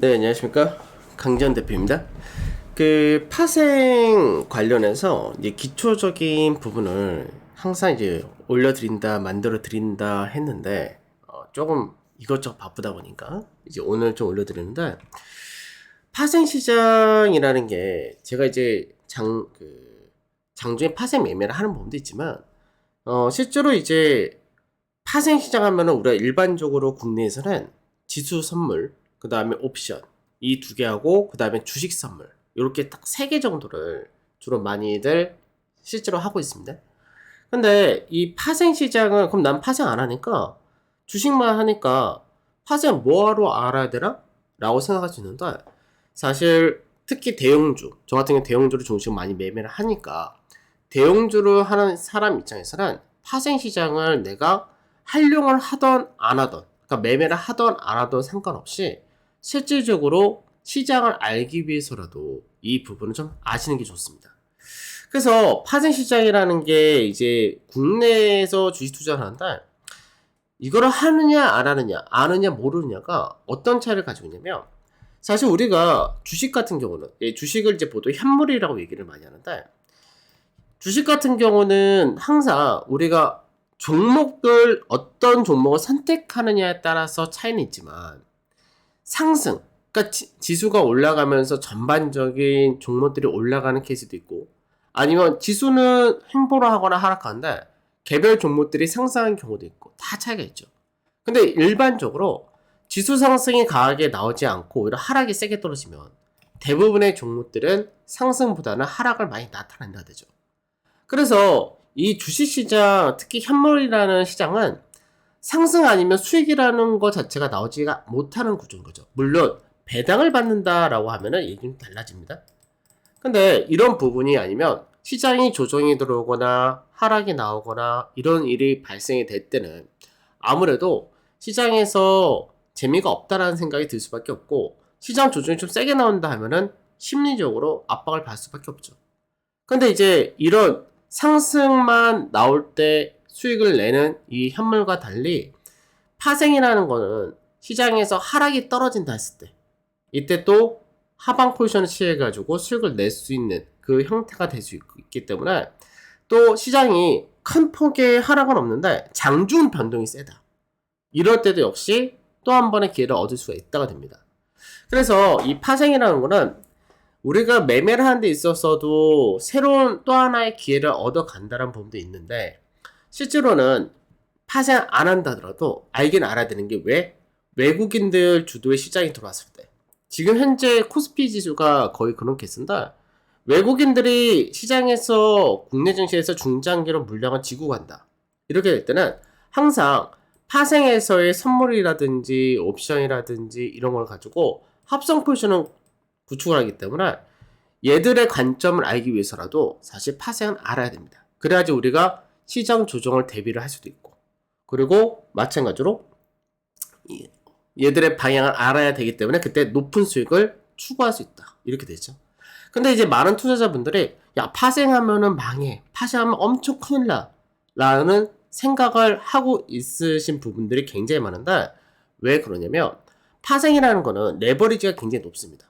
네, 안녕하십니까. 강지현 대표입니다. 그 파생 관련해서 이제 기초적인 부분을 항상 이제 올려드린다, 만들어드린다 했는데, 조금 이것저것 바쁘다 보니까 이제 오늘 좀 올려드리는데, 파생 시장이라는 게 제가 이제 장중에 파생 매매를 하는 부분도 있지만, 실제로 이제 파생 시장 하면은 우리가 일반적으로 국내에서는 지수 선물, 그 다음에 옵션, 이 두 개하고, 그 다음에 주식 선물, 이렇게 딱 세 개 정도를 주로 많이들 실제로 하고 있습니다. 근데 이 파생 시장은, 그럼 난 파생 안 하니까, 주식만 하니까, 파생 뭐하러 알아야 되나? 라고 생각할 수 있는데, 사실, 특히 대형주, 저 같은 경우 대형주를 중심으로 많이 매매를 하니까, 대형주를 하는 사람 입장에서는 파생 시장을 내가 활용을 하던 안 하던, 그러니까 매매를 하던 안 하던 상관없이 실질적으로 시장을 알기 위해서라도 이 부분을 좀 아시는 게 좋습니다. 그래서 파생 시장이라는 게 이제 국내에서 주식 투자를 하는데, 이거를 하느냐 안 하느냐, 아느냐 모르느냐가 어떤 차이를 가지고 있냐면, 사실 우리가 주식 같은 경우는, 주식을 이제 보통 현물이라고 얘기를 많이 하는데, 주식 같은 경우는 항상 우리가 종목들 어떤 종목을 선택하느냐에 따라서 차이는 있지만, 상승, 그러니까 지수가 올라가면서 전반적인 종목들이 올라가는 케이스도 있고, 아니면 지수는 횡보를 하거나 하락하는데 개별 종목들이 상승하는 경우도 있고, 다 차이가 있죠. 근데 일반적으로 지수 상승이 강하게 나오지 않고 오히려 하락이 세게 떨어지면 대부분의 종목들은 상승보다는 하락을 많이 나타낸다 되죠. 그래서 이 주식시장, 특히 현물이라는 시장은 상승 아니면 수익이라는 것 자체가 나오지가 못하는 구조인 거죠. 물론 배당을 받는다라고 하면은 얘기는 달라집니다. 근데 이런 부분이 아니면 시장이 조정이 들어오거나 하락이 나오거나 이런 일이 발생이 될 때는 아무래도 시장에서 재미가 없다라는 생각이 들 수밖에 없고, 시장 조정이 좀 세게 나온다 하면은 심리적으로 압박을 받을 수밖에 없죠. 근데 이제 이런 상승만 나올 때 수익을 내는 이 현물과 달리, 파생이라는 거는 시장에서 하락이 떨어진다 했을 때, 이때 또 하방 포지션을 취해가지고 수익을 낼 수 있는 그 형태가 될 수 있기 때문에, 또 시장이 큰 폭의 하락은 없는데 장중 변동이 세다, 이럴 때도 역시 또 한 번의 기회를 얻을 수가 있다가 됩니다. 그래서 이 파생이라는 거는 우리가 매매를 하는 데 있어서도 새로운 또 하나의 기회를 얻어간다는 부분도 있는데, 실제로는 파생 안 한다 하더라도 알긴 알아야 되는 게, 왜? 외국인들 주도의 시장이 들어왔을 때, 지금 현재 코스피 지수가 거의 그런 케이스인데, 외국인들이 시장에서 국내 증시에서 중장기로 물량을 지고 간다, 이렇게 될 때는 항상 파생에서의 선물이라든지 옵션이라든지 이런 걸 가지고 합성 포지션을 구축을 하기 때문에, 얘들의 관점을 알기 위해서라도 사실 파생은 알아야 됩니다. 그래야지 우리가 시장 조정을 대비를 할 수도 있고, 그리고 마찬가지로 얘들의 방향을 알아야 되기 때문에 그때 높은 수익을 추구할 수 있다, 이렇게 되죠. 근데 이제 많은 투자자분들이, 야, 파생하면은 망해, 파생하면 엄청 큰일 나 라는 생각을 하고 있으신 부분들이 굉장히 많은데, 왜 그러냐면 파생이라는 거는 레버리지가 굉장히 높습니다.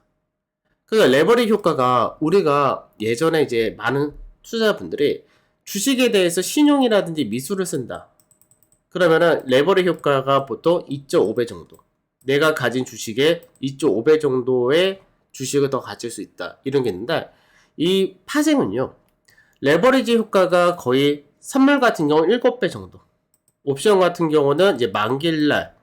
그러니까 레버리지 효과가, 우리가 예전에 이제 많은 투자자분들이 주식에 대해서 신용이라든지 미수를 쓴다, 그러면은 레버리지 효과가 보통 2.5배 정도, 내가 가진 주식의 2.5배 정도의 주식을 더 가질 수 있다, 이런 게 있는데, 이 파생은요, 레버리지 효과가 거의 선물 같은 경우는 7배 정도, 옵션 같은 경우는 이제 만기일날,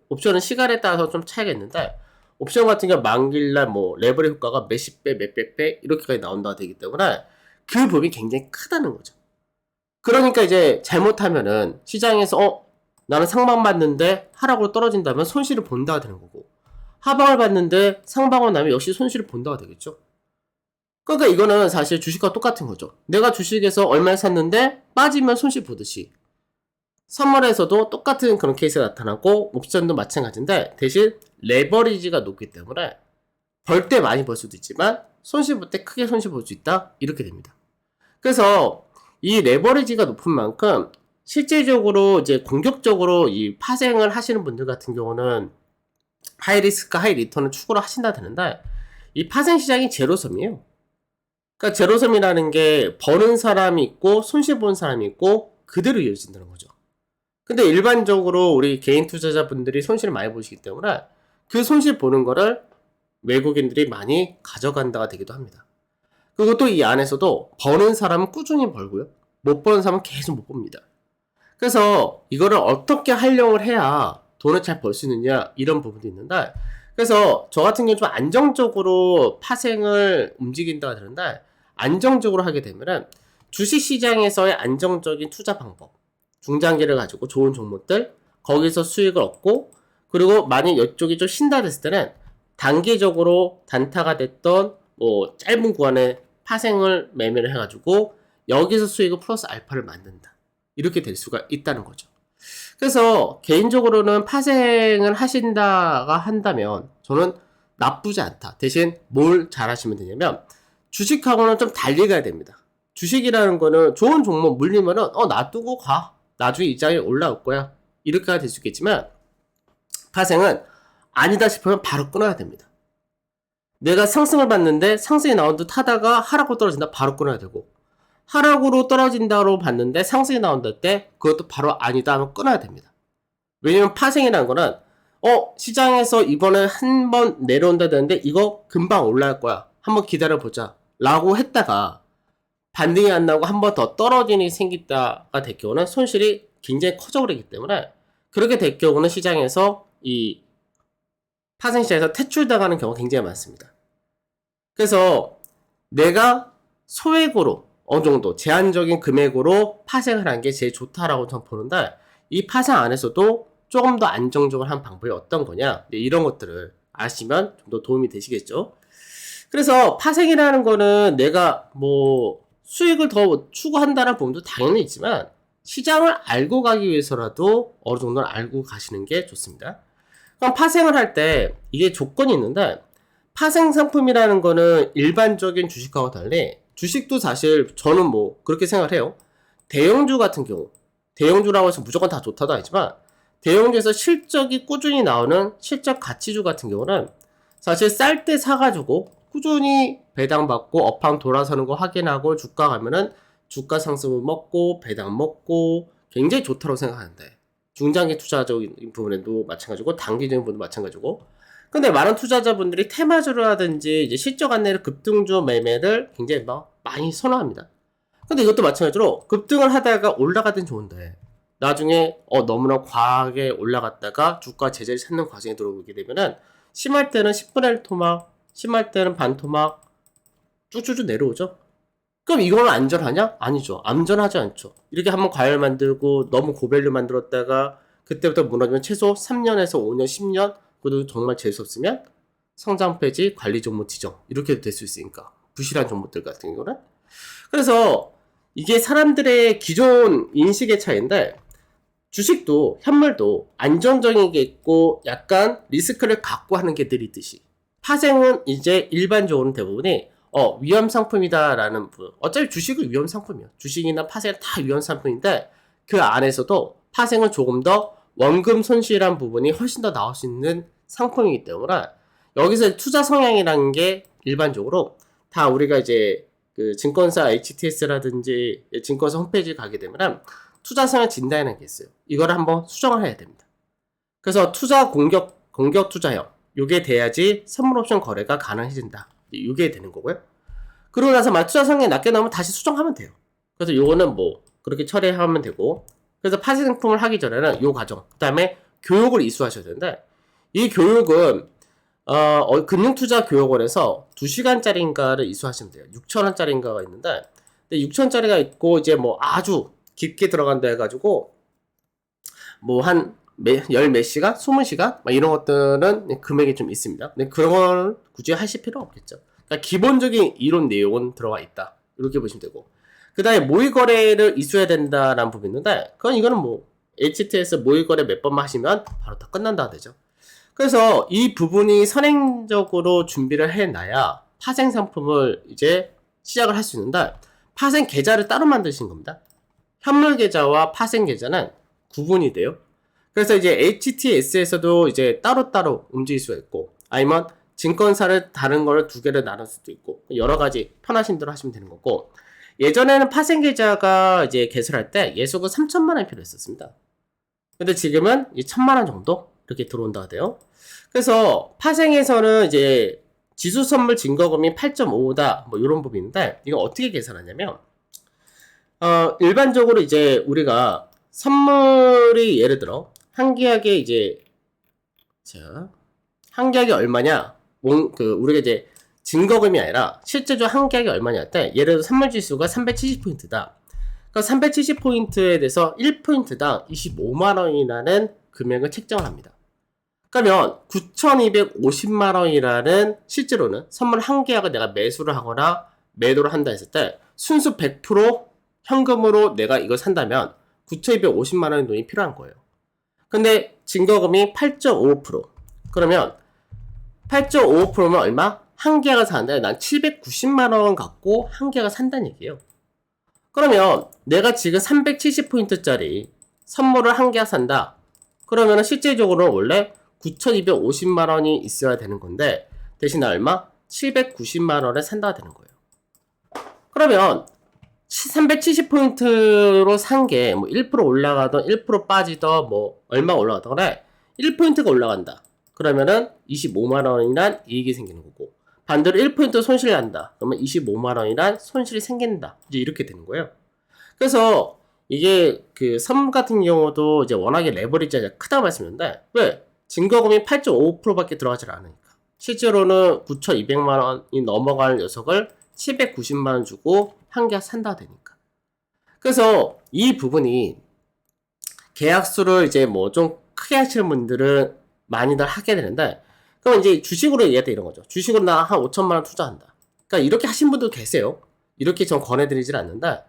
옵션은 시간에 따라서 좀 차이가 있는데, 옵션 같은 경우 만기일날 뭐 레버리지 효과가 몇십 배, 몇백 배 이렇게까지 나온다고 되기 때문에 그 부분이 굉장히 크다는 거죠. 그러니까 이제 잘못하면은 시장에서 나는 상방 받는데 하락으로 떨어진다면 손실을 본다가 되는 거고, 하방을 받는데 상방을 나면 역시 손실을 본다가 되겠죠. 그러니까 이거는 사실 주식과 똑같은 거죠. 내가 주식에서 얼마에 샀는데 빠지면 손실 보듯이 선물에서도 똑같은 그런 케이스가 나타나고, 옵션도 마찬가지인데 대신 레버리지가 높기 때문에 벌 때 많이 벌 수도 있지만 손실 볼 때 크게 손실 볼 수 있다, 이렇게 됩니다. 그래서 이 레버리지가 높은 만큼 실질적으로 이제 공격적으로 이 파생을 하시는 분들 같은 경우는 하이리스크 하이리턴을 추구를 하신다 되는데 이 파생시장이 제로섬이에요. 그러니까 제로섬이라는 게 버는 사람이 있고 손실 보는 사람이 있고 그대로 이어진다는 거죠. 근데 일반적으로 우리 개인 투자자분들이 손실을 많이 보시기 때문에 그 손실 보는 거를 외국인들이 많이 가져간다가 되기도 합니다. 그리고 또 이 안에서도 버는 사람은 꾸준히 벌고요. 못 버는 사람은 계속 못 봅니다. 그래서 이거를 어떻게 활용을 해야 돈을 잘 벌 수 있느냐 이런 부분도 있는데 그래서 저 같은 경우 좀 안정적으로 파생을 움직인다가 되는데 안정적으로 하게 되면은 주식시장에서의 안정적인 투자 방법 중장기를 가지고 좋은 종목들 거기서 수익을 얻고 그리고 만약 이쪽이 좀 쉰다 됐을 때는 단기적으로 단타가 됐던 뭐 짧은 구간에 파생을 매매를 해가지고 여기서 수익을 플러스 알파를 만든다 이렇게 될 수가 있다는 거죠. 그래서 개인적으로는 파생을 하신다가 한다면 저는 나쁘지 않다. 대신 뭘 잘하시면 되냐면 주식하고는 좀 달리 가야 됩니다. 주식이라는 거는 좋은 종목 물리면은 놔두고 가. 나중에 이장이 올라올 거야. 이렇게 될 수 있겠지만 파생은 아니다 싶으면 바로 끊어야 됩니다. 내가 상승을 봤는데 상승이 나온 듯 하다가 하락으로 떨어진다 바로 끊어야 되고 하락으로 떨어진다로 봤는데 상승이 나온다 때 그것도 바로 아니다 하면 끊어야 됩니다. 왜냐면 파생이라는 거는 시장에서 이번에 한 번 내려온다 되는데 이거 금방 올라갈 거야. 한번 기다려보자 라고 했다가 반등이 안 나오고 한 번 더 떨어지는 일이 생기다가 될 경우는 손실이 굉장히 커져버리기 때문에 그렇게 될 경우는 시장에서 이 파생시장에서 퇴출당하는 경우가 굉장히 많습니다. 그래서 내가 소액으로 어느 정도 제한적인 금액으로 파생을 하는 게 제일 좋다라고 저는 보는데 이 파생 안에서도 조금 더 안정적으로 한 방법이 어떤 거냐 이런 것들을 아시면 좀 더 도움이 되시겠죠. 그래서 파생이라는 거는 내가 뭐 수익을 더 추구한다는 부분도 당연히 있지만 시장을 알고 가기 위해서라도 어느 정도는 알고 가시는 게 좋습니다. 그럼 파생을 할 때 이게 조건이 있는데 파생 상품이라는 거는 일반적인 주식하고 달리 주식도 사실 저는 뭐 그렇게 생각을 해요. 대형주 같은 경우 대형주라고 해서 무조건 다 좋다도 아니지만 대형주에서 실적이 꾸준히 나오는 실적 가치주 같은 경우는 사실 쌀 때 사가지고 꾸준히 배당받고 업황 돌아서는 거 확인하고 주가 가면은 주가 상승을 먹고 배당 먹고 굉장히 좋다고 생각하는데 중장기 투자적인 부분에도 마찬가지고 단기적인 부분도 마찬가지고 근데 많은 투자자분들이 테마주라든지 이제 실적 안내를 급등주 매매를 굉장히 많이 선호합니다. 근데 이것도 마찬가지로 급등을 하다가 올라가든 좋은데 나중에 너무나 과하게 올라갔다가 주가 제재를 찾는 과정에 들어오게 되면은 심할 때는 10분의 1 토막 심할 때는 반 토막 쭉쭉쭉 내려오죠. 그럼 이거는 안전하냐? 아니죠. 안전하지 않죠. 이렇게 한번 과열 만들고 너무 고밸류 만들었다가 그때부터 무너지면 최소 3년에서 5년, 10년 그래도 정말 재수없으면 성장 폐지, 관리 종목 지정 이렇게 될 수 있으니까 부실한 종목들 같은 경우는 그래서 이게 사람들의 기존 인식의 차이인데 주식도 현물도 안정적인 게 있고 약간 리스크를 갖고 하는 게 늘 있듯이 파생은 이제 일반적으로는 대부분이 위험 상품이다라는 부분. 어차피 주식은 위험 상품이에요. 주식이나 파생은 다 위험 상품인데 그 안에서도 파생은 조금 더 원금 손실한 부분이 훨씬 더 나올 수 있는 상품이기 때문에 여기서 투자 성향이라는 게 일반적으로 다 우리가 이제 그 증권사 HTS라든지 증권사 홈페이지 가게 되면 투자 성향 진단이라는 게 있어요. 이거를 한번 수정을 해야 됩니다. 그래서 투자 공격 투자형 요게 돼야지 선물 옵션 거래가 가능해진다. 요게 되는 거고요. 그러고 나서 투자 성향이 낮게 나오면 다시 수정하면 돼요. 그래서 요거는 뭐 그렇게 처리하면 되고 그래서 파생 상품을 하기 전에는 요 과정 그 다음에 교육을 이수하셔야 되는데 이 교육은 금융투자교육원에서 2시간짜리인가를 이수하시면 돼요. 6,000원짜리인가가 있는데 6,000원짜리가 있고 이제 뭐 아주 깊게 들어간다 해가지고 뭐 한 열 몇 시간? 20시간? 이런 것들은 금액이 좀 있습니다. 근데 그런 걸 굳이 하실 필요 없겠죠. 그러니까 기본적인 이론 내용은 들어가 있다. 이렇게 보시면 되고. 그 다음에 모의거래를 이수해야 된다라는 부분이 있는데, 이거는 뭐, HTS 모의거래 몇 번만 하시면 바로 다 끝난다 되죠. 그래서 이 부분이 선행적으로 준비를 해놔야 파생 상품을 이제 시작을 할 수 있는데, 파생 계좌를 따로 만드신 겁니다. 현물 계좌와 파생 계좌는 구분이 돼요. 그래서 이제 HTS에서도 이제 따로따로 움직일 수가 있고, 아니면 증권사를 다른 거를 두 개를 나눌 수도 있고, 여러 가지 편하신 대로 하시면 되는 거고, 예전에는 파생 계좌가 이제 개설할 때 예속은 3천만 원이 필요했었습니다. 근데 지금은 1,000만 원 정도 이렇게 들어온다고 돼요. 그래서 파생에서는 이제 지수 선물 증거금이 8.55다 뭐 이런 부분인데, 이거 어떻게 계산하냐면 일반적으로 이제 우리가 선물이 예를 들어 한 계약에 이제 한 계약이 얼마냐, 우리가 이제 증거금이 아니라 실제적으로 한 계약이 얼마냐 할 때, 예를 들어 선물 지수가 370포인트다. 그러니까 370포인트에 대해서 1포인트당 25만 원이라는 금액을 책정을 합니다. 그러면 9,250만 원이라는 실제로는 선물 한 계약을 내가 매수를 하거나 매도를 한다 했을 때 순수 100% 현금으로 내가 이걸 산다면 9,250만 원의 돈이 필요한 거예요. 근데 증거금이 8.55%. 그러면 8.55%면 얼마? 한 계약을 사는데 난 790만 원 갖고 한 계약을 산다는 얘기예요. 그러면 내가 지금 370포인트짜리 선물을 한 계약 산다. 그러면 실제적으로 원래 9,250만 원이 있어야 되는 건데 대신 얼마? 790만 원에 산다가 되는 거예요. 그러면 370포인트로 산 게 뭐 1% 올라가던 1% 빠지던 뭐 얼마 올라가던 1포인트가 올라간다. 그러면은 25만 원이란 이익이 생기는 거고, 반대로 1포인트 손실이 난다. 그러면 25만 원이란 손실이 생긴다. 이제 이렇게 되는 거예요. 그래서 이게 그 선물 같은 경우도 이제 워낙에 레버리지가 크다고 말씀드렸는데, 왜? 증거금이 8.55%밖에 들어가질 않으니까. 실제로는 9,200만 원이 넘어가는 녀석을 790만 원 주고 한 계약 산다 되니까. 그래서 이 부분이 계약수를 이제 뭐 좀 크게 하시는 분들은 많이들 하게 되는데, 그럼 이제 주식으로 얘기할 때 이런 거죠. 주식으로 나 한 5천만 원 투자한다. 그러니까 이렇게 하신 분도 계세요. 이렇게 전 권해드리질 않는데,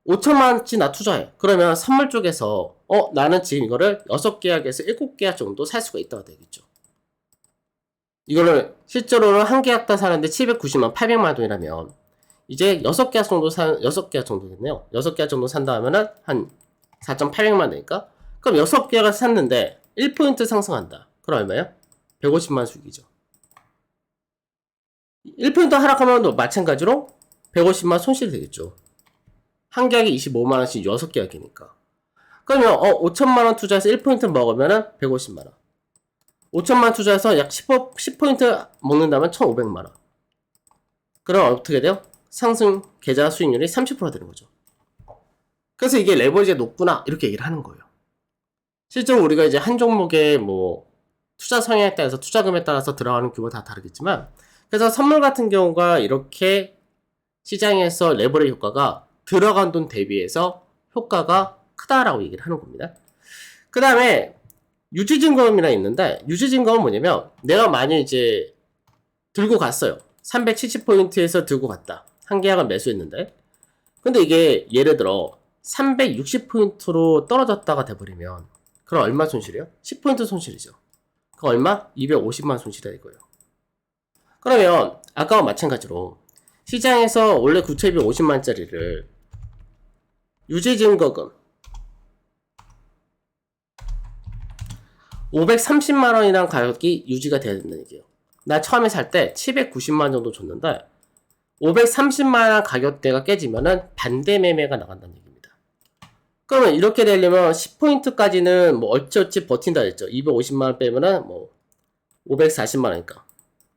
5천만 원치 나 투자해. 그러면 선물 쪽에서 나는 지금 이거를 6계약에서 7계약 정도 살 수가 있다고 되겠죠. 이거를 실제로는 한 계약당 사는데 790만, 800만 돈이라면 이제 6계약 정도겠네요. 6계약 정도 산다 하면은 한 4,800만 되니까. 그럼 6계약을 샀는데 1포인트 상승한다. 그럼 얼마예요? 150만 수익이죠. 1포인트 하락하면 마찬가지로 150만 손실이 되겠죠. 한 계약에 25만 원씩 6계약이니까. 그러면 5천만 원 투자해서 1포인트 먹으면은 150만 원. 5천만 원 투자해서 약 10포인트 먹는다면 1,500만 원. 그럼 어떻게 돼요? 상승 계좌 수익률이 30% 되는 거죠. 그래서 이게 레버리지가 높구나 이렇게 얘기를 하는 거예요. 실제로 우리가 이제 한 종목의 뭐 투자 성향에 따라서 투자금에 따라서 들어가는 규모가 다 다르겠지만, 그래서 선물 같은 경우가 이렇게 시장에서 레버리지 효과가 들어간 돈 대비해서 효과가 크다라고 얘기를 하는 겁니다. 그 다음에 유지증거금이라 있는데, 유지증거금은 뭐냐면 내가 만약 이제 들고 갔어요. 370포인트에서 들고 갔다. 한 계약을 매수했는데, 근데 이게 예를 들어 360포인트로 떨어졌다가 돼버리면 그럼 얼마 손실이에요? 10포인트 손실이죠. 그 얼마? 250만 손실이 될 거예요. 그러면 아까와 마찬가지로 시장에서 원래 9,250만짜리를 유지증거금 530만 원이라는 가격이 유지가 돼야 된다는 얘기예요. 나 처음에 살 때 790만 원 정도 줬는데 530만 원 가격대가 깨지면은 반대 매매가 나간다는 얘기입니다. 그러면 이렇게 되려면 10포인트까지는 뭐 어찌어찌 버틴다 했죠. 250만 원 빼면은 뭐 540만 원이니까.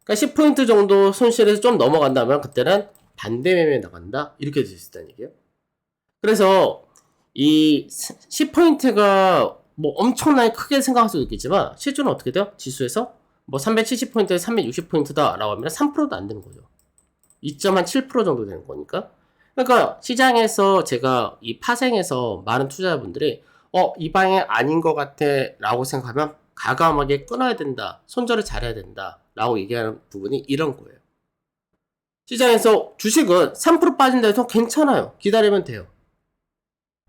그러니까 10포인트 정도 손실에서 좀 넘어간다면 그때는 반대 매매 나간다. 이렇게 될 수 있다는 얘기예요. 그래서 이 10포인트가 뭐 엄청나게 크게 생각할 수도 있겠지만 실제로는 어떻게 돼요? 지수에서 뭐 370포인트에 360포인트다 라고 하면 3%도 안 되는 거죠. 2.7% 정도 되는 거니까. 그러니까 시장에서 제가 이 파생에서 많은 투자자분들이 이 방향 아닌 것 같아 라고 생각하면 과감하게 끊어야 된다, 손절을 잘해야 된다 라고 얘기하는 부분이 이런 거예요. 시장에서 주식은 3% 빠진다 해서 괜찮아요, 기다리면 돼요.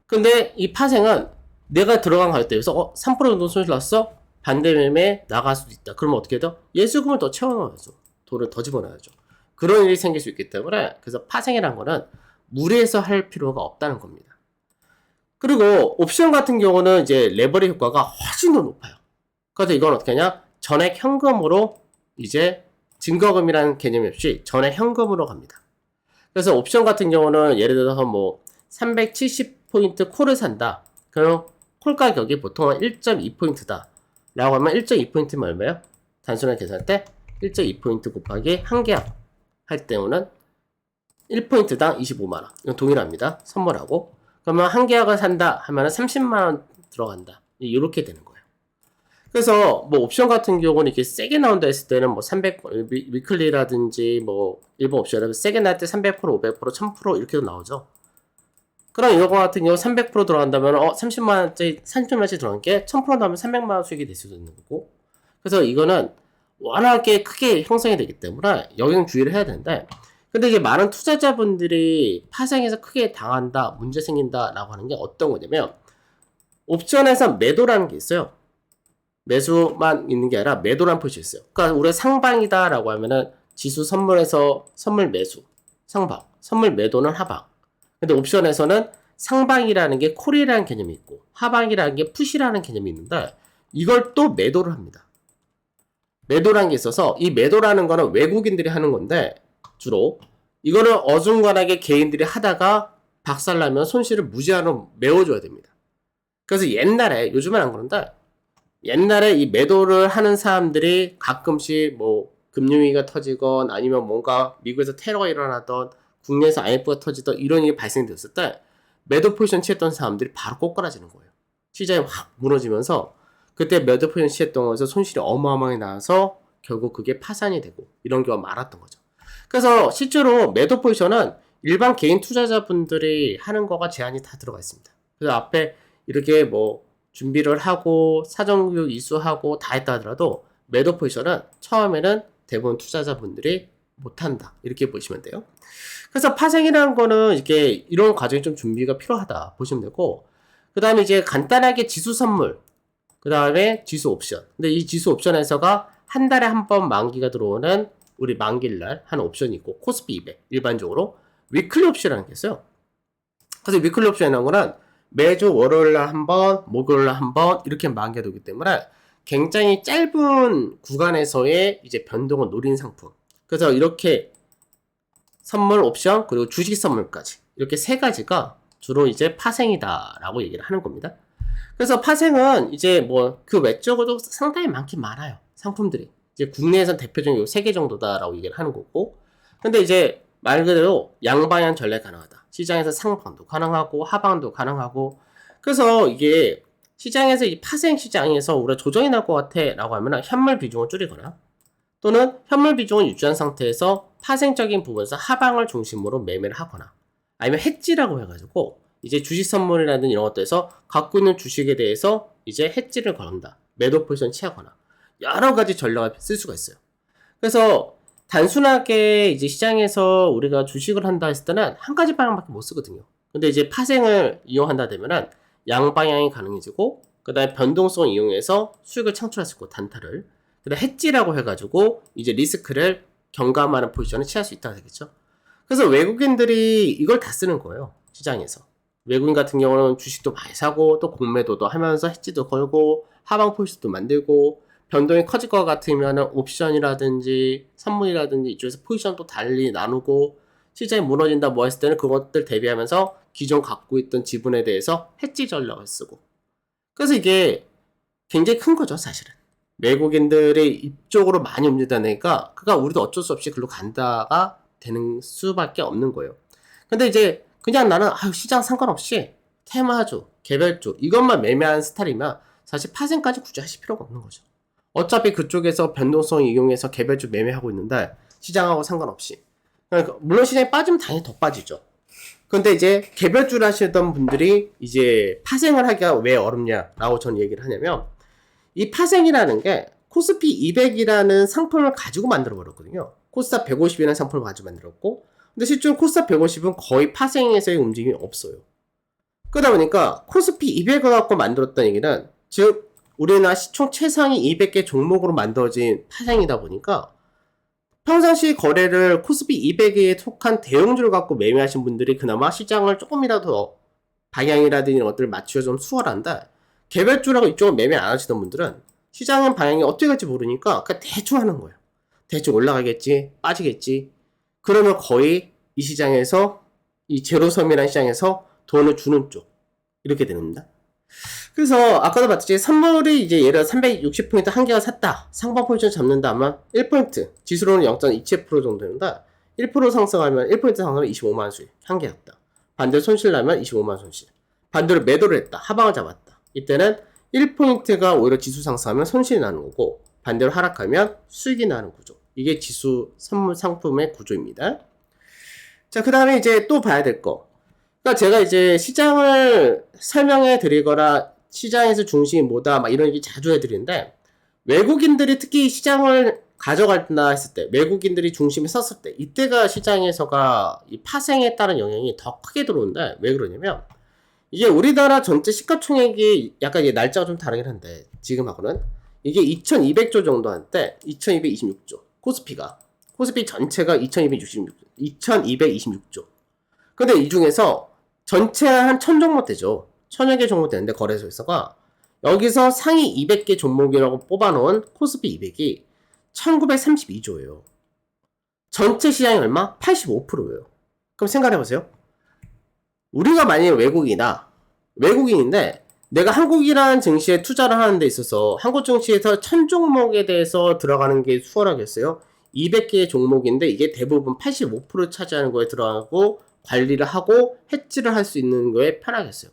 근데 이 파생은 내가 들어간 가격대에서 3% 정도 손실 났어? 반대 매매 나갈 수도 있다. 그러면 어떻게 돼요? 예수금을 더 채워넣어야죠. 돈을 더 집어넣어야죠. 그런 일이 생길 수 있기 때문에, 그래서 파생이라는 거는 무리해서 할 필요가 없다는 겁니다. 그리고 옵션 같은 경우는 이제 레버리 효과가 훨씬 더 높아요. 그래서 이건 어떻게 하냐? 전액 현금으로 이제 증거금이라는 개념이 없이 전액 현금으로 갑니다. 그래서 옵션 같은 경우는 예를 들어서 뭐 370포인트 콜을 산다. 그럼 콜 가격이 보통 1.2포인트다. 라고 하면 1.2포인트면 얼마예요? 단순하게 계산할 때 1.2포인트 곱하기 한 계약 할 때는 1포인트당 25만원. 이건 동일합니다. 선물하고. 그러면 한 계약을 산다 하면 30만원 들어간다. 이렇게 되는 거예요. 그래서 뭐 옵션 같은 경우는 이렇게 세게 나온다 했을 때는 뭐 300, 위클리라든지 뭐 일본 옵션은 세게 나올 때 300%, 500%, 1000% 이렇게도 나오죠. 그럼 이거 같은 경우 300% 들어간다면 30만원짜리 30만원짜리 들어간 게 1000% 나오면 300만원 수익이 될 수도 있는 거고. 그래서 이거는 워낙에 크게 형성이 되기 때문에 여기는 주의를 해야 되는데, 근데 이제 많은 투자자분들이 파생해서 크게 당한다, 문제 생긴다 라고 하는 게 어떤 거냐면, 옵션에서 매도라는 게 있어요. 매수만 있는 게 아니라 매도라는 표시 있어요. 그러니까 우리가 상방이다 라고 하면은 지수 선물에서 선물 매수, 상방, 선물 매도는 하방. 근데 옵션에서는 상방이라는 게 콜이라는 개념이 있고 하방이라는 게 푸시라는 개념이 있는데, 이걸 또 매도를 합니다. 매도라는 게 있어서 이 매도라는 거는 외국인들이 하는 건데, 주로 이거는 어중간하게 개인들이 하다가 박살나면 손실을 무제한으로 메워줘야 됩니다. 그래서 옛날에, 요즘은 안 그런데 옛날에 이 매도를 하는 사람들이 가끔씩 뭐 금융위기가 터지건 아니면 뭔가 미국에서 테러가 일어나던 국내에서 IMF가 터지던 이런 일이 발생되었을 때 매도 포지션 취했던 사람들이 바로 꼬꾸라지는 거예요. 시장이 확 무너지면서 그때 매도 포지션 취했던 것에서 손실이 어마어마하게 나와서 결국 그게 파산이 되고 이런 경우가 많았던 거죠. 그래서 실제로 매도 포지션은 일반 개인 투자자분들이 하는 거가 제한이 다 들어가 있습니다. 그래서 앞에 이렇게 뭐 준비를 하고 사전교육 이수하고 다 했다 하더라도 매도 포지션은 처음에는 대부분 투자자분들이 못한다, 이렇게 보시면 돼요. 그래서 파생이라는 거는 이렇게 이런 과정이 좀 준비가 필요하다 보시면 되고, 그 다음에 이제 간단하게 지수 선물, 그 다음에 지수 옵션. 근데 이 지수 옵션에서가 한 달에 한 번 만기가 들어오는 우리 만기일날 하는 옵션이 있고, 코스피 200 일반적으로 위클리 옵션이라는 게 있어요. 그래서 위클리 옵션이라는 거는 매주 월요일날 한 번, 목요일날 한 번 이렇게 만기가 되기 때문에 굉장히 짧은 구간에서의 이제 변동을 노린 상품. 그래서 이렇게 선물 옵션 그리고 주식 선물까지 이렇게 세 가지가 주로 이제 파생이다라고 얘기를 하는 겁니다. 그래서 파생은 이제 뭐 그 외적으로도 상당히 많긴 많아요. 상품들이. 이제 국내에선 대표적인 요 3개 정도다라고 얘기를 하는 거고. 근데 이제 말 그대로 양방향 전략 가능하다. 시장에서 상방도 가능하고 하방도 가능하고. 그래서 이게 시장에서 이 파생 시장에서 우리가 조정이 날 것 같아 라고 하면 현물 비중을 줄이거나, 또는 현물 비중을 유지한 상태에서 파생적인 부분에서 하방을 중심으로 매매를 하거나, 아니면 해지라고 해가지고 이제 주식 선물이라든 이런 것들에서 갖고 있는 주식에 대해서 이제 해지를 걸는다. 매도 포지션 취하거나 여러 가지 전략을 쓸 수가 있어요. 그래서 단순하게 이제 시장에서 우리가 주식을 한다 했을 때는 한 가지 방향밖에 못 쓰거든요. 근데 이제 파생을 이용한다 되면은 양방향이 가능해지고, 그 다음에 변동성을 이용해서 수익을 창출할 수 있고, 단타를. 그 다음에 해지라고 해가지고 이제 리스크를 경감하는 포지션을 취할 수 있다고 되겠죠. 그래서 외국인들이 이걸 다 쓰는 거예요. 시장에서. 외국인 같은 경우는 주식도 많이 사고 또 공매도도 하면서 해지도 걸고 하방 포지션도 만들고, 변동이 커질 것 같으면 옵션이라든지 선물이라든지 이쪽에서 포지션도 달리 나누고, 시장이 무너진다 뭐 했을 때는 그것들 대비하면서 기존 갖고 있던 지분에 대해서 해지 전략을 쓰고. 그래서 이게 굉장히 큰 거죠, 사실은. 외국인들이 이쪽으로 많이 움직이다니까 그가 우리도 어쩔 수 없이 글로 간다가 되는 수밖에 없는 거예요. 근데 이제 그냥 나는 시장 상관없이 테마주, 개별주 이것만 매매하는 스타일이면 사실 파생까지 굳이 하실 필요가 없는 거죠. 어차피 그쪽에서 변동성 이용해서 개별주 매매하고 있는데 시장하고 상관없이. 그러니까 물론 시장이 빠지면 당연히 더 빠지죠. 근데 이제 개별주를 하시던 분들이 이제 파생을 하기가 왜 어렵냐라고 저는 얘기를 하냐면, 이 파생이라는 게 코스피 200이라는 상품을 가지고 만들어 버렸거든요. 코스닥 150이라는 상품을 가지고 만들었고, 근데 실제로 코스닥 150은 거의 파생에서의 움직임이 없어요. 그러다 보니까 코스피 200을 갖고 만들었다는 얘기는, 즉 우리나라 시총 최상위 200개 종목으로 만들어진 파생이다 보니까 평상시 거래를 코스피 200에 속한 대형주를 갖고 매매하신 분들이 그나마 시장을 조금이라도 방향이라든지 이런 것들을 맞추기가 좀 수월한데, 개별주라고 이쪽을 매매 안 하시던 분들은 시장의 방향이 어떻게 갈지 모르니까 그냥 대충 하는 거예요. 대충 올라가겠지, 빠지겠지. 그러면 거의 이 시장에서, 이 제로섬이라는 시장에서 돈을 주는 쪽. 이렇게 됩니다. 그래서 아까도 봤듯이 선물이 이제 예를 들어 360포인트 한 개가 샀다. 상방 포지션 잡는다 하면 1포인트. 지수로는 0.27% 정도 되는데 1% 상승하면 1% 상승하면 25만원 수익. 한 개였다. 반대로 손실 나면 25만원 손실. 반대로 매도를 했다. 하방을 잡았다. 이때는 1포인트가 오히려 지수 상승하면 손실이 나는 거고, 반대로 하락하면 수익이 나는 구조. 이게 지수 선물 상품의 구조입니다. 자, 그 다음에 이제 또 봐야 될 거. 그러니까 제가 이제 시장을 설명해 드리거나 시장에서 중심이 뭐다 막 이런 얘기 자주 해드리는데, 외국인들이 특히 시장을 가져간다 했을 때, 외국인들이 중심에 섰을 때, 이때가 시장에서가 이 파생에 따른 영향이 더 크게 들어온다. 왜 그러냐면, 이게 우리나라 전체 시가총액이 약간 이게 날짜가 좀 다르긴 한데, 지금하고는 이게 2200조 정도 한때 2226조. 코스피 전체가 2226조. 근데 이 중에서 전체 한 1000 종목 되죠. 1000여 개 종목 되는데, 거래소에서가 여기서 상위 200개 종목이라고 뽑아놓은 코스피 200이 1932조예요. 전체 시장이 얼마? 85%예요. 그럼 생각해보세요. 우리가 만약에 외국인인데 내가 한국이라는 증시에 투자를 하는 데 있어서 한국 증시에서 1000 종목에 대해서 들어가는 게 수월하겠어요? 200개의 종목인데 이게 대부분 85% 차지하는 거에 들어가고 관리를 하고 해지를 할 수 있는 거에 편하겠어요.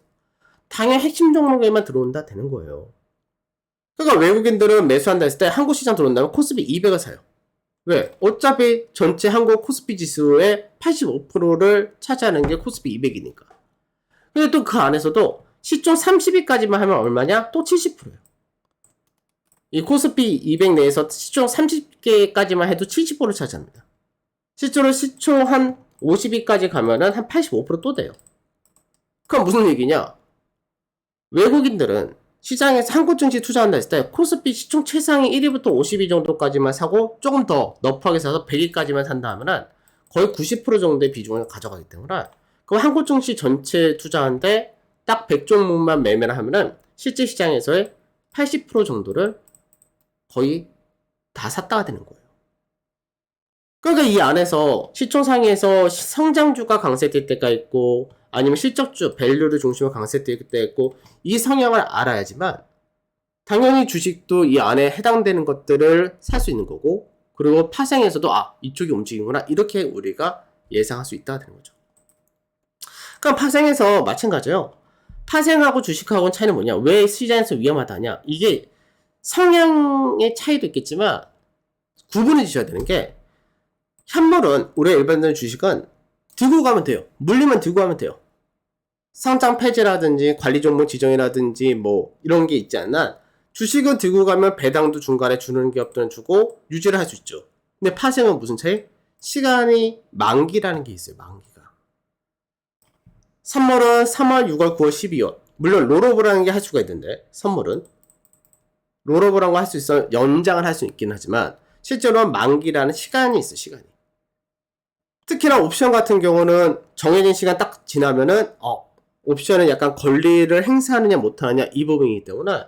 당연히 핵심 종목에만 들어온다 되는 거예요. 그러니까 외국인들은 매수한다 했을 때 한국 시장 들어온다면 코스피 200을 사요. 왜? 어차피 전체 한국 코스피 지수의 85%를 차지하는 게 코스피 200이니까. 근데 또 그 안에서도 시총 30위까지만 하면 얼마냐? 또 70%예요. 이 코스피 200 내에서 시총 30개까지만 해도 70%를 차지합니다. 실제로 시총 한 50위까지 가면은 한 85%또 돼요. 그럼 무슨 얘기냐? 외국인들은 시장에서 한국 증시 투자한다 했을 때 코스피 시총 최상위 1위부터 50위 정도까지만 사고 조금 더 너프하게 사서 100위까지만 산다 하면은 거의 90% 정도의 비중을 가져가기 때문에, 그럼 한국 증시 전체 투자하는데 딱 100종목만 매매를 하면은 실제 시장에서의 80% 정도를 거의 다 샀다가 되는 거예요. 그러니까 이 안에서 시총 상위에서 성장주가 강세될 때가 있고, 아니면 실적주, 밸류를 중심으로 강세될 때가 있고, 이 성향을 알아야지만 당연히 주식도 이 안에 해당되는 것들을 살 수 있는 거고, 그리고 파생에서도 이쪽이 움직이는구나, 이렇게 우리가 예상할 수 있다가 되는 거죠. 그럼 파생에서 마찬가지예요. 파생하고 주식하고는 차이는 뭐냐? 왜 시장에서 위험하다냐? 이게 성향의 차이도 있겠지만 구분해 주셔야 되는 게, 현물은 우리 일반적인 주식은 들고 가면 돼요. 물리면 들고 가면 돼요. 상장 폐지라든지 관리 종목 지정이라든지 뭐 이런 게 있지 않나, 주식은 들고 가면 배당도 중간에 주는 기업들은 주고 유지를 할 수 있죠. 근데 파생은 무슨 차이? 시간이 만기라는 게 있어요. 만기가. 선물은 3월, 6월, 9월, 12월. 물론 롤오버라는 게 할 수가 있는데, 선물은 롤오버라는 거 할 수 있어, 연장을 할 수 있긴 하지만 실제로는 만기라는 시간이 있어요. 시간이. 특히나 옵션 같은 경우는 정해진 시간 딱 지나면은 옵션은 약간 권리를 행사하느냐 못하느냐 이 부분이기 때문에,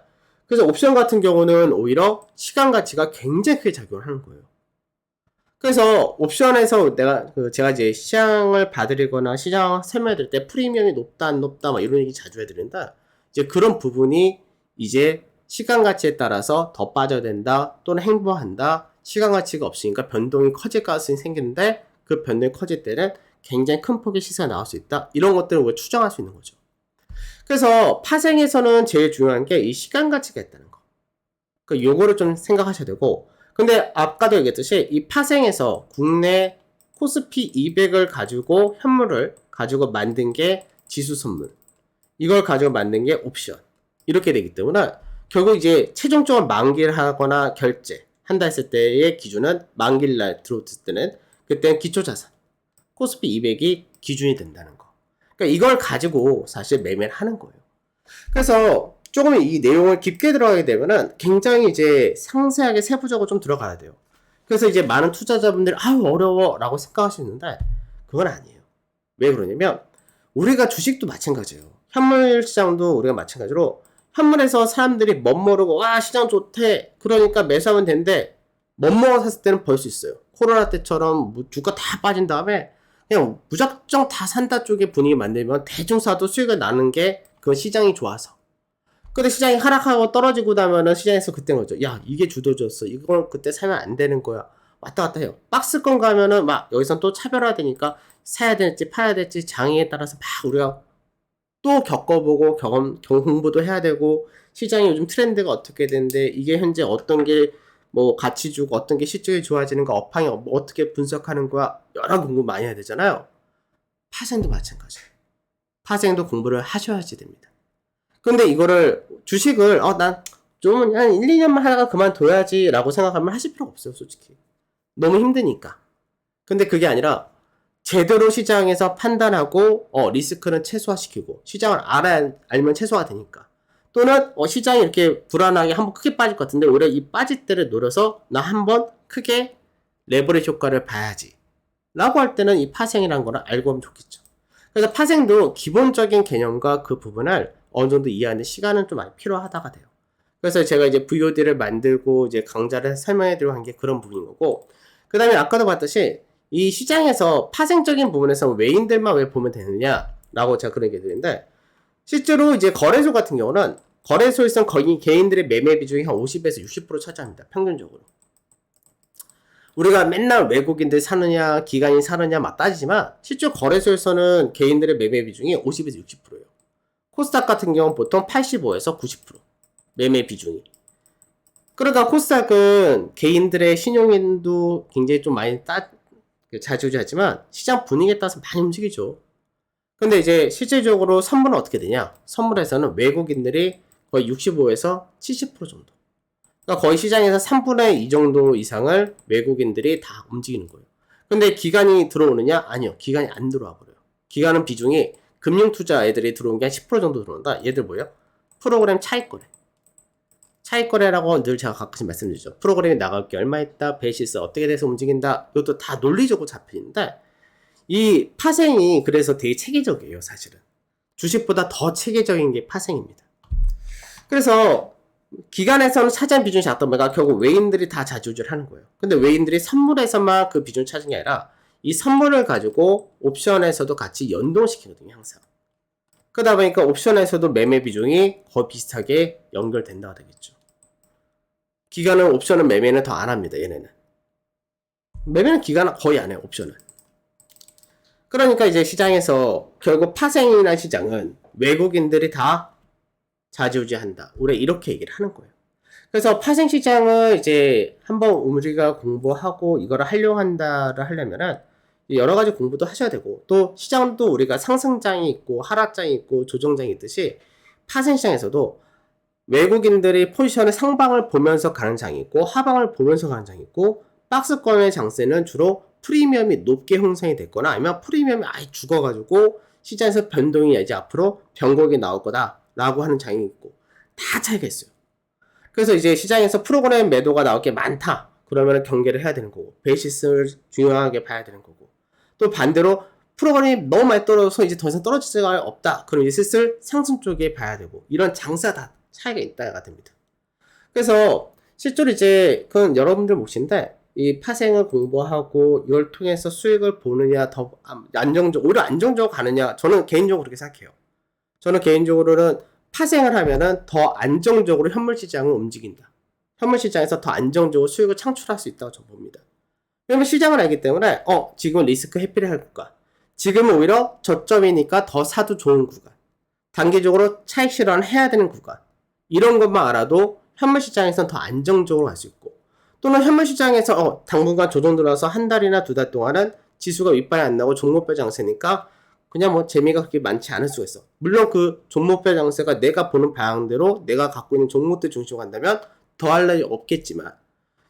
그래서 옵션 같은 경우는 오히려 시간 가치가 굉장히 크게 작용을 하는 거예요. 그래서 옵션에서 제가 이제 시장을 봐드리거나 시장 설명해드릴 때 프리미엄이 높다 안 높다 막 이런 얘기 자주 해드린다. 이제 그런 부분이 이제 시간 가치에 따라서 더 빠져야 된다 또는 행보한다, 시간 가치가 없으니까 변동이 커질 가능성이 생기는데 그 변동이 커질 때는 굉장히 큰 폭의 시세가 나올 수 있다, 이런 것들을 우리가 추정할 수 있는 거죠. 그래서 파생에서는 제일 중요한 게 이 시간 가치가 있다는 거. 요거를 좀 생각하셔야 되고, 근데 아까도 얘기했듯이 이 파생에서 국내 코스피 200을 가지고 현물을 가지고 만든 게 지수 선물, 이걸 가지고 만든 게 옵션, 이렇게 되기 때문에 결국 이제 최종적으로 만기를 하거나 결제한다 했을 때의 기준은 만기일날 들어왔을 때는 그때는 기초자산 코스피 200이 기준이 된다는 거. 그러니까 이걸 가지고 사실 매매를 하는 거예요. 그래서 조금 이 내용을 깊게 들어가게 되면은 굉장히 이제 상세하게 세부적으로 좀 들어가야 돼요. 그래서 이제 많은 투자자분들이 어려워 라고 생각하시는데 그건 아니에요. 왜 그러냐면 우리가 주식도 마찬가지예요. 현물 시장도 우리가 마찬가지로 현물에서 사람들이 멋모르고 와 시장 좋대 그러니까 매수하면 되는데 멋모르고 샀을 때는 벌 수 있어요. 코로나 때처럼 뭐 주가 다 빠진 다음에 그냥 무작정 다 산다 쪽에 분위기 만들면 대충 사도 수익을 나는 게 그 시장이 좋아서. 근데 시장이 하락하고 떨어지고 나면은 시장에서 그때 거죠. 야 이게 주도주였어. 이걸 그때 사면 안 되는 거야. 왔다 갔다 해요. 박스권 가면은 막 여기선 또 차별화되니까 사야 될지 파야 될지 장애에 따라서 막 우리가 또 겪어보고 공부도 해야 되고 시장이 요즘 트렌드가 어떻게 되는데 이게 현재 어떤 게 뭐 가치 주고 어떤 게 실적이 좋아지는가 업황이 어떻게 분석하는 거야 여러 공부 많이 해야 되잖아요. 파생도 마찬가지예요. 파생도 공부를 하셔야지 됩니다. 근데 이거를 주식을 난 좀 한 1, 2년만 하다가 그만둬야지 라고 생각하면 하실 필요가 없어요. 솔직히 너무 힘드니까. 근데 그게 아니라 제대로 시장에서 판단하고 리스크는 최소화시키고 시장을 알면 최소화가 되니까 또는 시장이 이렇게 불안하게 한번 크게 빠질 것 같은데 오히려 이 빠질 때를 노려서 나 한번 크게 레버리지 효과를 봐야지 라고 할 때는 이 파생이라는 거를 알고 하면 좋겠죠. 그래서 파생도 기본적인 개념과 그 부분을 어느 정도 이해하는 시간은 좀 많이 필요하다가 돼요. 그래서 제가 이제 VOD를 만들고 이제 강좌를 설명해드리고 한 게 그런 부분인 거고, 그 다음에 아까도 봤듯이 이 시장에서 파생적인 부분에서 외인들만 왜 보면 되느냐라고 제가 그런 얘기 드리는데, 실제로 이제 거래소 같은 경우는 거래소에서는 거의 개인들의 매매 비중이 한 50에서 60% 차지합니다. 평균적으로. 우리가 맨날 외국인들 사느냐 기관이 사느냐 막 따지지만 실제 거래소에서는 개인들의 매매 비중이 50에서 60%예요. 코스닥 같은 경우는 보통 85에서 90% 매매 비중이. 그러다 코스닥은 개인들의 신용인도 굉장히 좀 많이 자주하지만 시장 분위기에 따라서 많이 움직이죠. 근데 이제 실질적으로 선물은 어떻게 되냐? 선물에서는 외국인들이 거의 65에서 70% 정도. 그러니까 거의 시장에서 3분의 2 정도 이상을 외국인들이 다 움직이는 거예요. 근데 기관이 들어오느냐? 아니요. 기관이 안 들어와 버려요. 기관은 비중이 금융투자 애들이 들어온 게 한 10% 정도 들어온다. 얘들 뭐예요? 프로그램 차익거래. 차익거래라고 늘 제가 가끔씩 말씀드리죠. 프로그램이 나갈 게 얼마 있다, 베이시스 어떻게 돼서 움직인다. 이것도 다 논리적으로 잡히는데 이 파생이 그래서 되게 체계적이에요. 사실은. 주식보다 더 체계적인 게 파생입니다. 그래서 기관에서는 차지한 비중이 작다 보니까 결국 외인들이 다 좌지우지를 하는 거예요. 근데 외인들이 선물에서만 그 비중을 찾은 게 아니라 이 선물을 가지고 옵션에서도 같이 연동시키거든요. 항상. 그러다 보니까 옵션에서도 매매 비중이 거의 비슷하게 연결된다고 되겠죠. 기관은 옵션은 매매는 더 안 합니다. 얘네는. 매매는 기관은 거의 안 해요. 옵션은. 그러니까 이제 시장에서 결국 파생이나 시장은 외국인들이 다 좌지우지한다. 우리가 이렇게 얘기를 하는 거예요. 그래서 파생 시장을 이제 한번 우리가 공부하고 이거를 하려고 한다를 하려면은 여러 가지 공부도 하셔야 되고 또 시장도 우리가 상승장이 있고 하락장이 있고 조정장이 있듯이 파생 시장에서도 외국인들이 포지션의 상방을 보면서 가는 장이 있고 하방을 보면서 가는 장이 있고 박스권의 장세는 주로 프리미엄이 높게 형성이 됐거나 아니면 프리미엄이 아예 죽어가지고 시장에서 변동이 이제 앞으로 변곡이 나올 거다 라고 하는 장이 있고 다 차이가 있어요. 그래서 이제 시장에서 프로그램 매도가 나올 게 많다 그러면 경계를 해야 되는 거고 베이시스를 중요하게 봐야 되는 거고 또 반대로 프로그램이 너무 많이 떨어져서 이제 더 이상 떨어질 수가 없다 그럼 이제 슬슬 상승 쪽에 봐야 되고 이런 장사 다 차이가 있다가 됩니다. 그래서 실제로 이제 그건 여러분들 몫인데 이 파생을 공부하고 이걸 통해서 수익을 보느냐 더 오히려 안정적으로 가느냐 저는 개인적으로 그렇게 생각해요. 저는 개인적으로는 파생을 하면은 더 안정적으로 현물 시장을 움직인다. 현물 시장에서 더 안정적으로 수익을 창출할 수 있다고 저는 봅니다. 왜냐면 시장을 알기 때문에 지금은 리스크 회피를 할 구간. 지금은 오히려 저점이니까 더 사도 좋은 구간. 단기적으로 차익 실현을 해야 되는 구간. 이런 것만 알아도 현물 시장에서는 더 안정적으로 갈 수 있고 또는 현물 시장에서 당분간 조정 들어서 한 달이나 두 달 동안은 지수가 윗발이 안 나고 종목별 장세니까 그냥 뭐 재미가 그렇게 많지 않을 수가 있어. 물론 그 종목별 장세가 내가 보는 방향대로 내가 갖고 있는 종목들 중심으로 간다면 더할 날이 없겠지만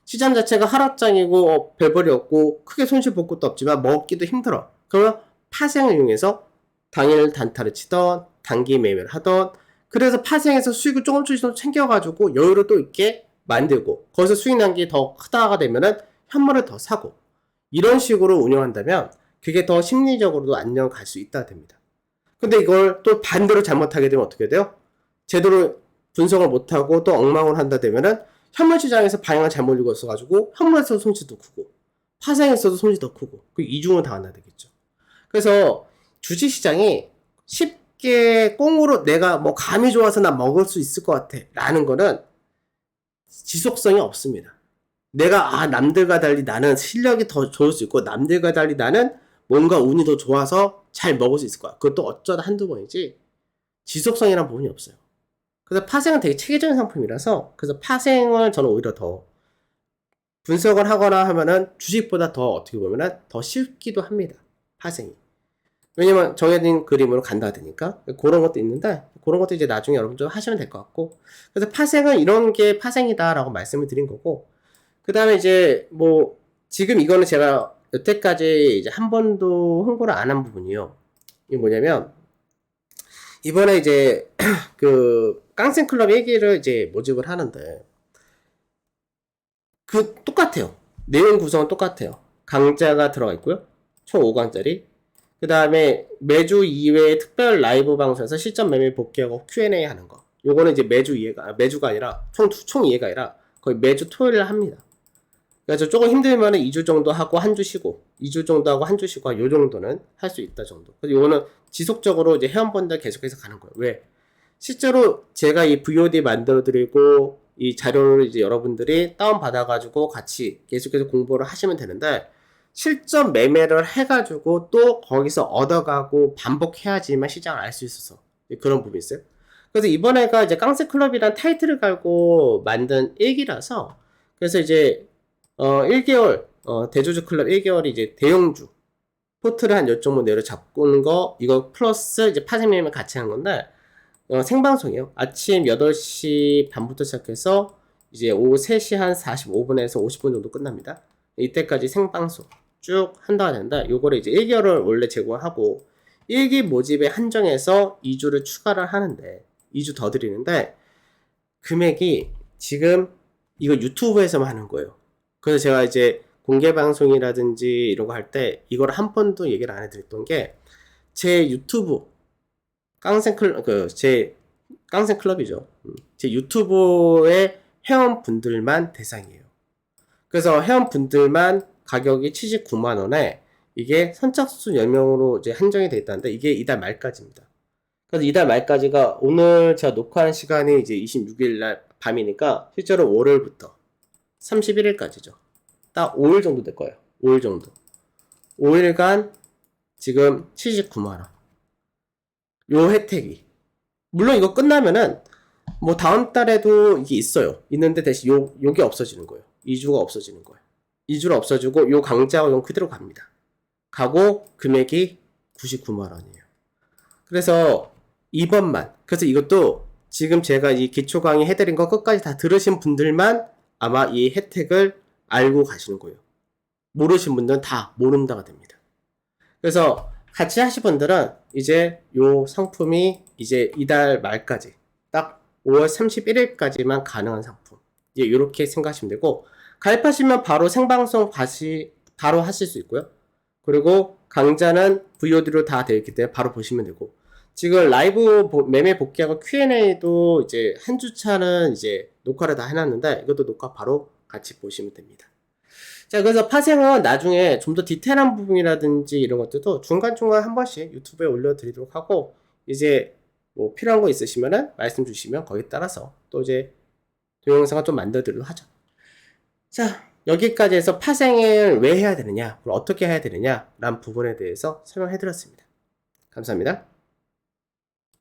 시장 자체가 하락장이고 별벌이 없고 크게 손실 볼 것도 없지만 먹기도 힘들어. 그러면 파생을 이용해서 당일 단타를 치던 단기 매매를 하던 그래서 파생해서 수익을 조금씩 챙겨가지고 여유를 또 있게 만들고 거기서 수익 난게 더 크다가 되면은 현물을 더 사고 이런 식으로 운영한다면 그게 더 심리적으로도 안정 갈 수 있다 됩니다. 근데 이걸 또 반대로 잘못하게 되면 어떻게 돼요? 제대로 분석을 못하고 또 엉망을 한다 되면은 현물시장에서 방향을 잘못 읽었어가지고 현물에서도 손실이 더 크고 파생에서도 손실이 더 크고 그 이중을 당한다 되겠죠. 그래서 주식시장이 쉽게 꽁으로 내가 뭐 감이 좋아서 나 먹을 수 있을 것 같아 라는 거는 지속성이 없습니다. 내가 남들과 달리 나는 실력이 더 좋을 수 있고 남들과 달리 나는 뭔가 운이 더 좋아서 잘 먹을 수 있을 거야. 그것도 어쩌다 한두 번이지 지속성이란 부분이 없어요. 그래서 파생은 되게 체계적인 상품이라서 그래서 파생을 저는 오히려 더 분석을 하거나 하면은 주식보다 더 어떻게 보면은 더 쉽기도 합니다. 파생이. 왜냐면 정해진 그림으로 간다 되니까 그런 것도 있는데 그런 것도 이제 나중에 여러분들 하시면 될 것 같고 그래서 파생은 이런 게 파생이다라고 말씀을 드린 거고 그 다음에 이제 뭐 지금 이거는 제가 여태까지 이제 한 번도 홍보를 안 한 부분이요. 이게 뭐냐면 이번에 이제 그 깡센클럽 얘기를 이제 모집을 하는데 그 똑같아요. 내용 구성은 똑같아요. 강좌가 들어가 있고요. 총 5강짜리. 그 다음에 매주 2회 특별 라이브 방송에서 실전 매매 복귀하고 Q&A 하는 거. 요거는 이제 매주가 아니라 총 2회가 아니라 거의 매주 토요일에 합니다. 그래서 조금 힘들면은 2주 정도 하고 한 주 쉬고 2주 정도 하고 한 주 쉬고 요 정도는 할 수 있다 정도. 그래서 요거는 지속적으로 이제 회원분들 계속해서 가는 거예요. 왜? 실제로 제가 이 VOD 만들어 드리고 이 자료를 이제 여러분들이 다운 받아 가지고 같이 계속해서 공부를 하시면 되는데 실전 매매를 해 가지고 또 거기서 얻어가고 반복해야지만 시장을 알 수 있어서 그런 부분이 있어요. 그래서 이번에가 이제 깡스클럽이란 타이틀을 갈고 만든 일기라서 그래서 이제 1개월, 대주주 클럽 1개월이 이제 대형주, 포트를 한 요 정도 내로 잡고는 거, 이거 플러스 이제 파생매매 같이 하는 건데, 생방송이에요. 아침 8시 반부터 시작해서 이제 오후 3시 한 45분에서 50분 정도 끝납니다. 이때까지 생방송 쭉 한다고 하는데, 요거를 이제 1개월을 원래 제공하고, 1기 모집에 한정해서 2주를 추가를 하는데, 2주 더 드리는데, 금액이 지금 이거 유튜브에서만 하는 거예요. 그래서 제가 이제 공개 방송이라든지 이런 거 할 때 이걸 한 번도 얘기를 안 해드렸던 게 제 유튜브 제 깡생 클럽이죠. 제 유튜브의 회원분들만 대상이에요. 그래서 회원분들만 가격이 79만 원에 이게 선착순 10명으로 이제 한정이 돼 있다는데 이게 이달 말까지입니다. 그래서 이달 말까지가 오늘 제가 녹화하는 시간이 이제 26일 날 밤이니까 실제로 월요일부터 31일까지죠. 딱 5일 정도 될 거예요. 5일 정도. 5일간 지금 79만원. 요 혜택이. 물론 이거 끝나면은 뭐 다음 달에도 이게 있어요. 있는데 대신 요게 없어지는 거예요. 2주가 없어지는 거예요. 2주가 없어지고 요 강좌가 요 그대로 갑니다. 가고 금액이 99만원이에요. 그래서 이번만. 그래서 이것도 지금 제가 이 기초 강의 해드린 거 끝까지 다 들으신 분들만 아마 이 혜택을 알고 가시는 거예요. 모르신 분들은 다 모른다가 됩니다. 그래서 같이 하실 분들은 이제 요 상품이 이제 이달 말까지 딱 5월 31일까지만 가능한 상품. 이제 이렇게 생각하시면 되고 가입하시면 바로 생방송 바로 하실 수 있고요. 그리고 강좌는 VOD로 다 되어 있기 때문에 바로 보시면 되고 지금 라이브 매매 복귀하고 Q&A도 이제 한 주차는 이제 녹화를 다 해놨는데 이것도 녹화 바로 같이 보시면 됩니다. 자, 그래서 파생은 나중에 좀 더 디테일한 부분이라든지 이런 것들도 중간중간 한 번씩 유튜브에 올려드리도록 하고 이제 뭐 필요한 거 있으시면은 말씀 주시면 거기에 따라서 또 이제 동영상을 좀 만들어드리도록 하죠. 자, 여기까지 해서 파생을 왜 해야 되느냐, 그리고 어떻게 해야 되느냐 라는 부분에 대해서 설명해드렸습니다. 감사합니다.